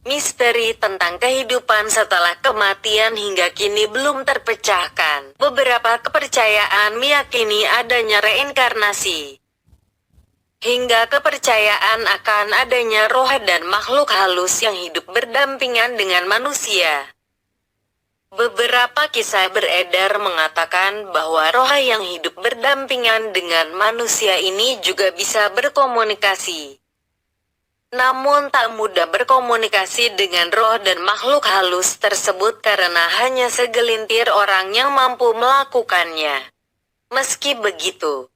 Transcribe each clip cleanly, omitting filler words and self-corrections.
Misteri tentang kehidupan setelah kematian hingga kini belum terpecahkan. Beberapa kepercayaan meyakini adanya reinkarnasi, hingga kepercayaan akan adanya roh dan makhluk halus yang hidup berdampingan dengan manusia. Beberapa kisah beredar mengatakan bahwa roh yang hidup berdampingan dengan manusia ini juga bisa berkomunikasi. Namun tak mudah berkomunikasi dengan roh dan makhluk halus tersebut karena hanya segelintir orang yang mampu melakukannya. Meski begitu,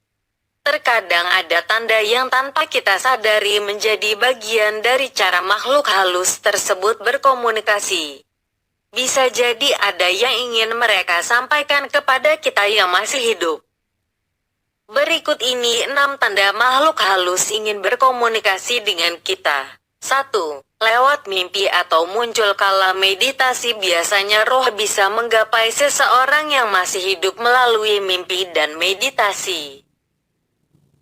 terkadang ada tanda yang tanpa kita sadari menjadi bagian dari cara makhluk halus tersebut berkomunikasi. Bisa jadi ada yang ingin mereka sampaikan kepada kita yang masih hidup. Berikut ini 6 tanda makhluk halus ingin berkomunikasi dengan kita. 1. Lewat mimpi atau muncul kala meditasi. Biasanya roh bisa menggapai seseorang yang masih hidup melalui mimpi dan meditasi.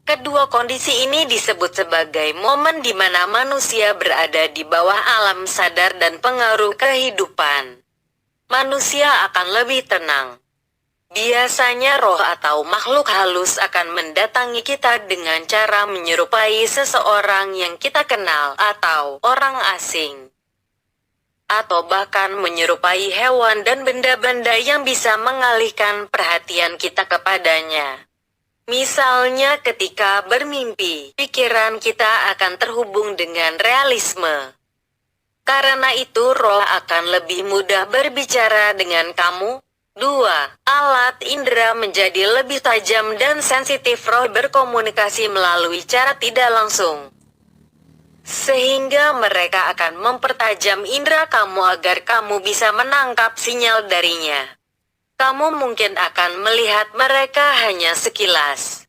Kedua kondisi ini disebut sebagai momen di mana manusia berada di bawah alam sadar dan pengaruh kehidupan. Manusia akan lebih tenang. Biasanya roh atau makhluk halus akan mendatangi kita dengan cara menyerupai seseorang yang kita kenal atau orang asing. Atau bahkan menyerupai hewan dan benda-benda yang bisa mengalihkan perhatian kita kepadanya. Misalnya ketika bermimpi, pikiran kita akan terhubung dengan realisme. Karena itu roh akan lebih mudah berbicara dengan kamu. 2. Alat indera menjadi lebih tajam dan sensitif. Roh berkomunikasi melalui cara tidak langsung, sehingga mereka akan mempertajam indera kamu agar kamu bisa menangkap sinyal darinya. Kamu mungkin akan melihat mereka hanya sekilas,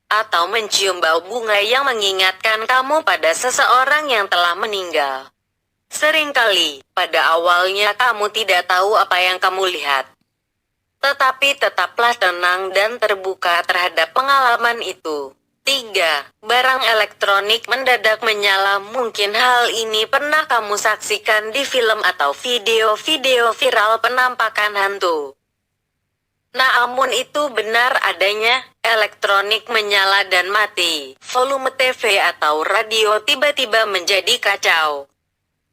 atau mencium bau bunga yang mengingatkan kamu pada seseorang yang telah meninggal. Seringkali, pada awalnya kamu tidak tahu apa yang kamu lihat. Tetapi tetaplah tenang dan terbuka terhadap pengalaman itu. 3. Barang elektronik mendadak menyala. Mungkin hal ini pernah kamu saksikan di film atau video-video viral penampakan hantu. Namun itu benar adanya. Elektronik menyala dan mati. Volume TV atau radio tiba-tiba menjadi kacau.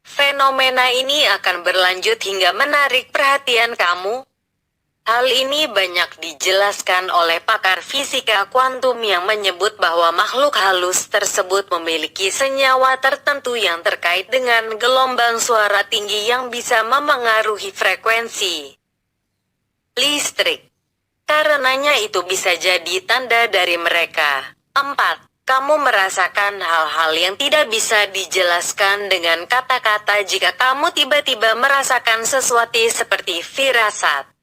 Fenomena ini akan berlanjut hingga menarik perhatian kamu. Hal ini banyak dijelaskan oleh pakar fisika kuantum yang menyebut bahwa makhluk halus tersebut memiliki senyawa tertentu yang terkait dengan gelombang suara tinggi yang bisa memengaruhi frekuensi listrik. Karenanya itu bisa jadi tanda dari mereka. 4. Kamu merasakan hal-hal yang tidak bisa dijelaskan dengan kata-kata. Jika kamu tiba-tiba merasakan sesuatu seperti firasat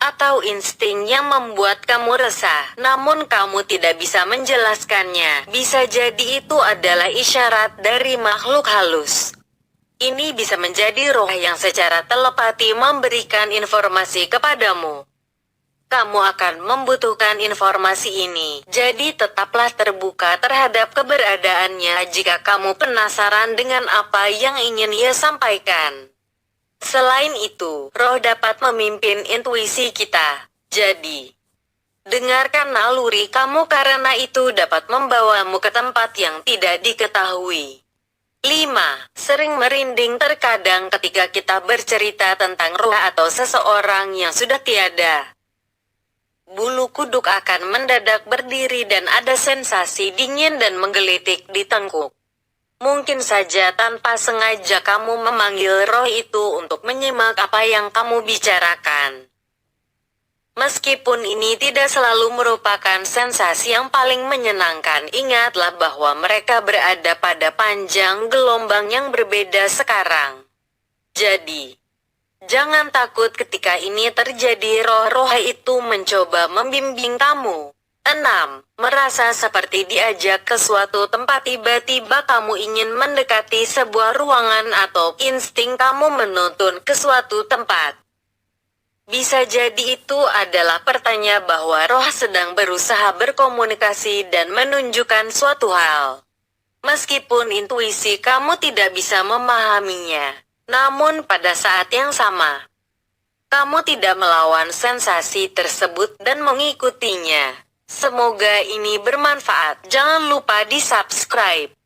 atau insting yang membuat kamu resah, namun kamu tidak bisa menjelaskannya, bisa jadi itu adalah isyarat dari makhluk halus. Ini bisa menjadi roh yang secara telepati memberikan informasi kepadamu. Kamu akan membutuhkan informasi ini, jadi tetaplah terbuka terhadap keberadaannya jika kamu penasaran dengan apa yang ingin ia sampaikan. Selain itu, roh dapat memimpin intuisi kita. Jadi, dengarkan naluri kamu karena itu dapat membawamu ke tempat yang tidak diketahui. 5. Sering merinding terkadang ketika kita bercerita tentang roh atau seseorang yang sudah tiada. Bulu kuduk akan mendadak berdiri dan ada sensasi dingin dan menggelitik di tengkuk. Mungkin saja tanpa sengaja kamu memanggil roh itu untuk menyimak apa yang kamu bicarakan. Meskipun ini tidak selalu merupakan sensasi yang paling menyenangkan, ingatlah bahwa mereka berada pada panjang gelombang yang berbeda sekarang. Jadi, jangan takut ketika ini terjadi. Roh-roh itu mencoba membimbing kamu. 6. Merasa seperti diajak ke suatu tempat. Tiba-tiba kamu ingin mendekati sebuah ruangan atau insting kamu menuntun ke suatu tempat. Bisa jadi itu adalah pertanda bahwa roh sedang berusaha berkomunikasi dan menunjukkan suatu hal. Meskipun intuisi kamu tidak bisa memahaminya, namun pada saat yang sama, kamu tidak melawan sensasi tersebut dan mengikutinya. Semoga ini bermanfaat. Jangan lupa di subscribe.